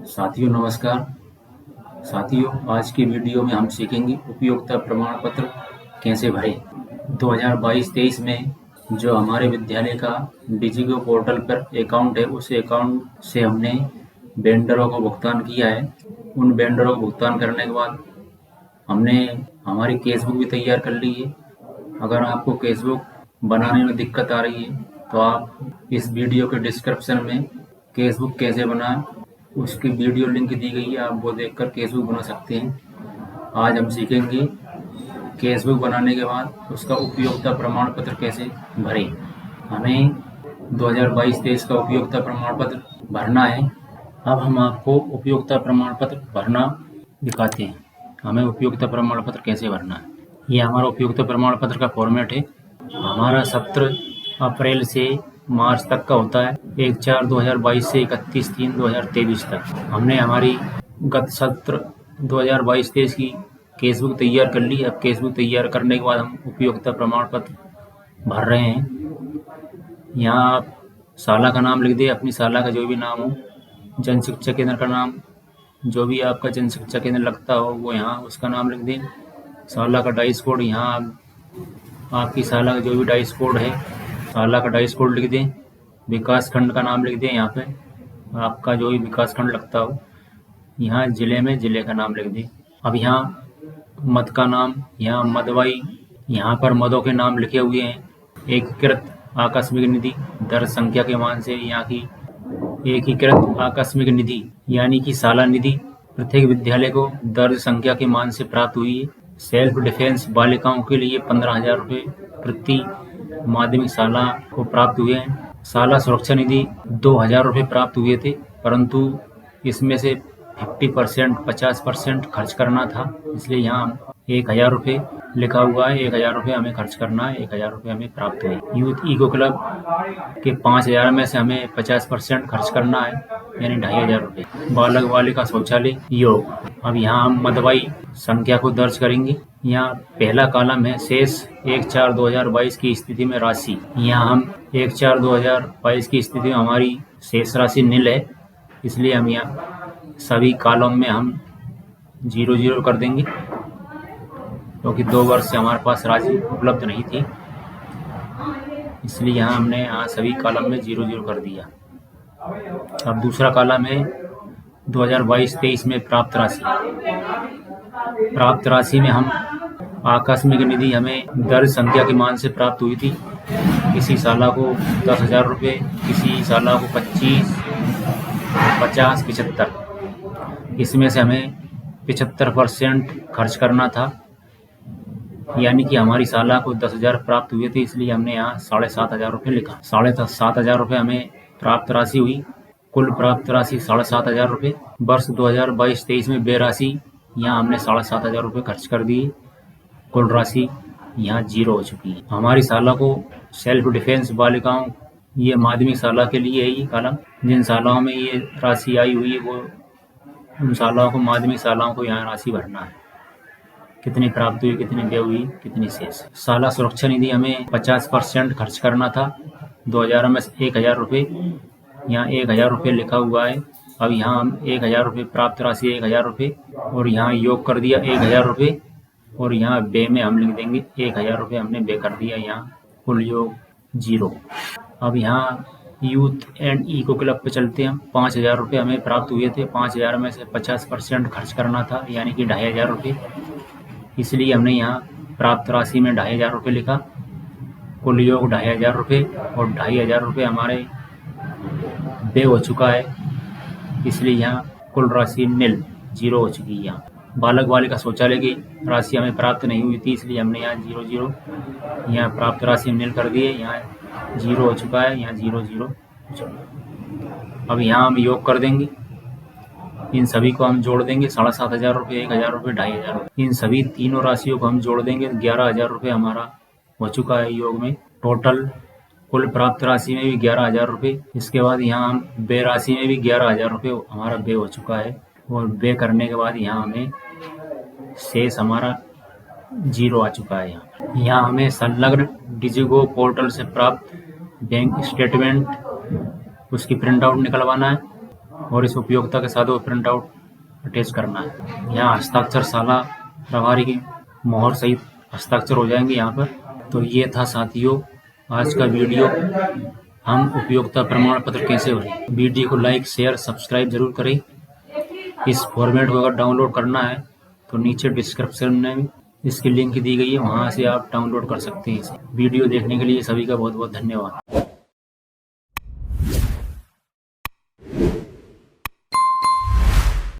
साथियों नमस्कार। साथियों आज की वीडियो में हम सीखेंगे उपयोगिता प्रमाण पत्र कैसे भरें। 2022-23 में जो हमारे विद्यालय का डिजिगो पोर्टल पर अकाउंट है उस अकाउंट से हमने वेंडरों को भुगतान किया है। उन वेंडरों को भुगतान करने के बाद हमने हमारी केसबुक भी तैयार कर ली है। अगर आपको केसबुक बनाने में दिक्कत आ रही है तो आप इस वीडियो के डिस्क्रिप्शन में केसबुक कैसे बनाएं उसकी वीडियो लिंक दी गई है, आप वो देखकर केसबुक बना सकते हैं। आज हम सीखेंगे केसबुक बनाने के बाद उसका उपयोगिता प्रमाण पत्र कैसे भरें। हमें 2022-23 का उपयोगिता प्रमाण पत्र भरना है। अब हम आपको उपयोगिता प्रमाण पत्र भरना दिखाते हैं। हमें उपयोगिता प्रमाण पत्र कैसे भरना है। ये हमारा उपयोगिता प्रमाण पत्र का फॉर्मेट है। हमारा सत्र अप्रैल से मार्च तक का होता है, 1/4/2022 से 31/3/2023 तक। हमने हमारी गत सत्र 2022-23 की केसबुक तैयार कर ली। अब केसबुक तैयार करने के बाद हम उपयोगिता प्रमाण पत्र भर रहे हैं। यहाँ आप शाला का नाम लिख दें, अपनी शाला का जो भी नाम हो, जन शिक्षा केंद्र का नाम, जो भी आपका जन शिक्षा केंद्र लगता हो वो यहाँ उसका नाम लिख दें। शाला का डाइस कोड, यहाँ आपकी शाला का जो भी डाइस कोड है शाला का डाइस कोड लिख दें। विकास खंड का नाम लिख दें, यहाँ पे आपका जो भी विकास खंड लगता हो। यहाँ जिले में जिले का नाम लिख दें। अब यहाँ मद का नाम, यहाँ मदवाई, यहाँ पर मदों के नाम लिखे हुए हैं। एकीकृत आकस्मिक निधि दर संख्या के मान से यहाँ की एकीकृत आकस्मिक निधि यानी कि शाला निधि प्रत्येक विद्यालय को दर्ज संख्या के मान से प्राप्त हुई है। सेल्फ डिफेंस बालिकाओं के लिए 15,000 रुपये प्रति माध्यमिक शाला को प्राप्त हुए हैं। शाला सुरक्षा निधि 2,000 रुपये प्राप्त हुए थे, परंतु इसमें से 50% खर्च करना था, इसलिए यहाँ 1,000 रुपये लिखा हुआ है। 1,000 रुपये हमें खर्च करना है, 1,000 रुपये हमें प्राप्त हुए। यूथ इको क्लब के 5,000 में से हमें 50% खर्च करना है, यानी 2,500 रुपये। बालक बालिका शौचालय योग। अब यहाँ हम मदवाई संख्या को दर्ज करेंगे। यहाँ पहला कॉलम है शेष 1/4/2022 की स्थिति में राशि। यहाँ हम 1/4/2022 की स्थिति में हमारी शेष राशि नील है, इसलिए हम यहाँ सभी कॉलम में हम 0 कर देंगे, क्योंकि 2 वर्ष से हमारे पास राशि उपलब्ध नहीं थी, इसलिए यहाँ हमने सभी कॉलम में 0 कर दिया। अब दूसरा कॉलम है 2022-23 में प्राप्त राशि। प्राप्त राशि में हम आकस्मिक निधि हमें दर्ज संख्या के मान से प्राप्त हुई थी। किसी शाला को 10,000 रुपये, किसी शाला को 25, 50, 75। इसमें से हमें 75% खर्च करना था, यानी कि हमारी शाला को 10,000 प्राप्त हुए थे, इसलिए हमने यहाँ 7,500 रुपये लिखा। 7,500 रुपये हमें प्राप्त राशि हुई। कुल प्राप्त राशि 7,500 रुपये। वर्ष 2022-23 में व्यय राशि यहाँ हमने 7,500 रुपये खर्च कर दिए। कुल राशि यहाँ 0 हो चुकी है। हमारी शाला को सेल्फ डिफेंस बालिकाओं, ये माध्यमिक शाला के लिए है ये कॉलम। जिन शालाओं में ये राशि आई हुई है वो उन शालाओं को, माध्यमिक शालाओं को यहाँ राशि भरना है। कितनी प्राप्त हुई, कितनी व्यय हुई, कितनी शेष। शाला सुरक्षा निधि हमें 50% खर्च करना था। 2,000 में से 1,000 रुपये, यहाँ 1,000 रुपये लिखा हुआ है। अब यहाँ हम 1,000 रुपये प्राप्त राशि 1,000 रुपये और यहाँ योग कर दिया 1,000 रुपये, और यहाँ व्यय में हम लिख देंगे 1,000 रुपये हमने व्यय कर दिया। यहाँ कुल योग 0। अब यहाँ यूथ एंड इको क्लब पे चलते हैं। 5,000 रुपये हमें प्राप्त हुए थे। 5,000 में से 50% खर्च करना था, यानी कि 2,500 रुपये, इसलिए हमने यहाँ प्राप्त राशि में 2,500 रुपये लिखा। कुल योग 2,500 रुपये, और 2,500 रुपये हमारे व्यय हो चुका है, इसलिए यहाँ कुल राशि नील 0 हो चुकी है। यहाँ बालक बालिका शौचालय की राशि हमें प्राप्त नहीं हुई थी, इसलिए हमने यहाँ 0 यहाँ प्राप्त राशि नील कर दिए। यहाँ 0 हो चुका है, यहाँ 0 हो चुका। अब यहाँ हम योग कर देंगे। इन सभी को हम जोड़ देंगे। 7,500 रुपये, 1,000 रुपये, 2,500 रुपये, इन सभी तीनों राशियों को हम जोड़ देंगे। 11,000 रुपये हमारा हो चुका है योग में। टोटल कुल प्राप्त राशि में भी 11,000 रुपये। इसके बाद यहाँ हम व्यय राशि में भी 11,000 रुपये हमारा व्यय हो चुका है, और व्यय करने के बाद यहाँ हमें शेष हमारा 0 आ चुका है। यहाँ हमें संलग्न डिजिगो पोर्टल से प्राप्त बैंक स्टेटमेंट उसकी प्रिंट आउट निकलवाना है। और इस उपयोगिता के साथ वो प्रिंट आउट अटैच करना है। यहाँ हस्ताक्षर शाला प्रभारी की मोहर सहित हस्ताक्षर हो जाएंगे यहाँ पर। तो ये था साथियों आज का वीडियो, हम उपयोगिता प्रमाण पत्र कैसे भरें। वीडियो को लाइक शेयर सब्सक्राइब जरूर करें। इस फॉर्मेट को अगर डाउनलोड करना है तो नीचे डिस्क्रिप्शन में इसकी लिंक दी गई है, वहाँ से आप डाउनलोड कर सकते हैं इसे। वीडियो देखने के लिए सभी का बहुत बहुत धन्यवाद।